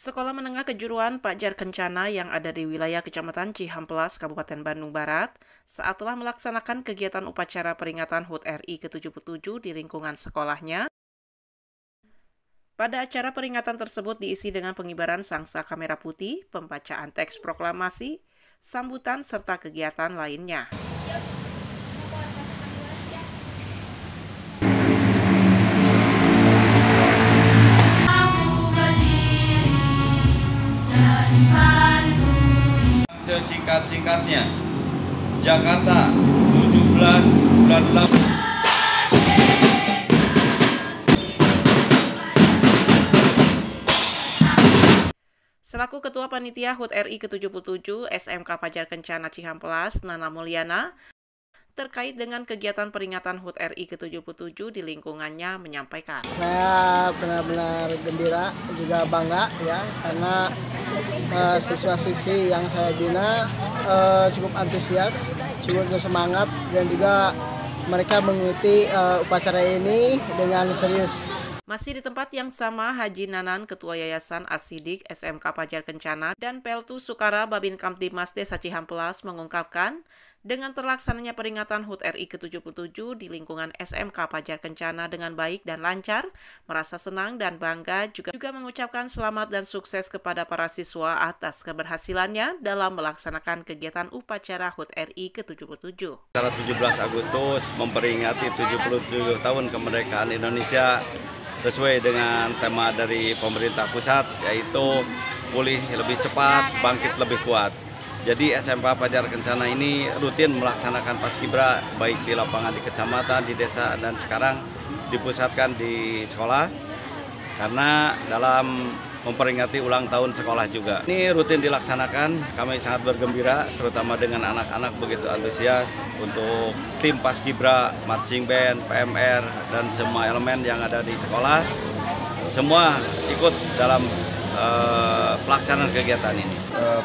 Sekolah Menengah Kejuruan Pajar Kencana yang ada di wilayah Kecamatan Cihamplas, Kabupaten Bandung Barat, saat telah melaksanakan kegiatan upacara peringatan HUT RI ke-77 di lingkungan sekolahnya. Pada acara peringatan tersebut diisi dengan pengibaran sangsa kamera putih, pembacaan teks proklamasi, sambutan, serta kegiatan lainnya. Sesingkat-singkatnya, Jakarta, 17/8. Selaku Ketua Panitia HUT RI ke-77 SMK Pajar Kencana Cihamplas, Nana Mulyana, terkait dengan kegiatan peringatan HUT RI ke-77 di lingkungannya menyampaikan. Saya benar-benar gembira, juga bangga ya, karena siswa-siswi yang saya bina cukup antusias, cukup bersemangat, dan juga mereka mengikuti upacara ini dengan serius. Masih di tempat yang sama, Haji Nanan, Ketua Yayasan Asidik SMK Pajar Kencana, dan Peltu Sukara Babin Kamtibmas Desa Cihamplas mengungkapkan, dengan terlaksananya peringatan HUT RI ke-77 di lingkungan SMK Pajar Kencana dengan baik dan lancar, merasa senang dan bangga, juga mengucapkan selamat dan sukses kepada para siswa atas keberhasilannya dalam melaksanakan kegiatan upacara HUT RI ke-77. Secara 17 Agustus memperingati 77 tahun kemerdekaan Indonesia sesuai dengan tema dari pemerintah pusat, yaitu pulih lebih cepat, bangkit lebih kuat. Jadi SMK Pajar Kencana ini rutin melaksanakan paskibra baik di lapangan di kecamatan, di desa, dan sekarang dipusatkan di sekolah karena dalam memperingati ulang tahun sekolah juga. Ini rutin dilaksanakan, kami sangat bergembira terutama dengan anak-anak begitu antusias untuk tim paskibra, marching band, PMR, dan semua elemen yang ada di sekolah. Semua ikut dalam pelaksanaan kegiatan ini.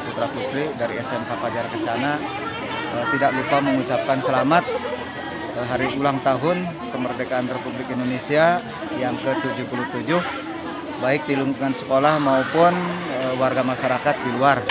Putra-putri dari SMK Pajar Kencana tidak lupa mengucapkan selamat hari ulang tahun kemerdekaan Republik Indonesia yang ke-77, baik di lingkungan sekolah maupun warga masyarakat di luar.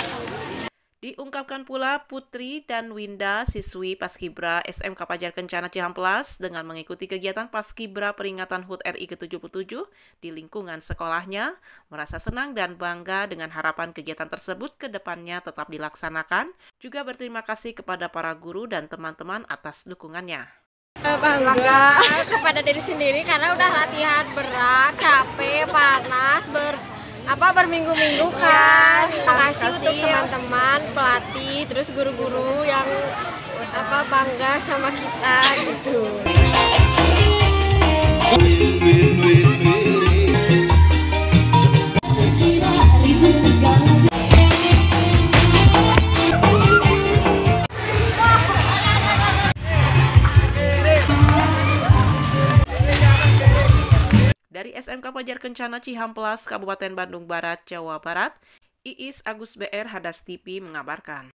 Diungkapkan pula Putri dan Winda, siswi Paskibra SMK Pajar Kencana Cihamplas, dengan mengikuti kegiatan Paskibra peringatan HUT RI ke-77 di lingkungan sekolahnya, merasa senang dan bangga dengan harapan kegiatan tersebut ke depannya tetap dilaksanakan, juga berterima kasih kepada para guru dan teman-teman atas dukungannya. Bangga kepada diri sendiri karena udah latihan berat, capek, panas, berminggu-minggu kan. Terima kasih untuk teman-teman, pelatih, terus guru-guru yang bangga sama kita gitu. Dari SMK Pajar Kencana Cihamplas, Kabupaten Bandung Barat, Jawa Barat, Iis Agus BR Hadas TV mengabarkan.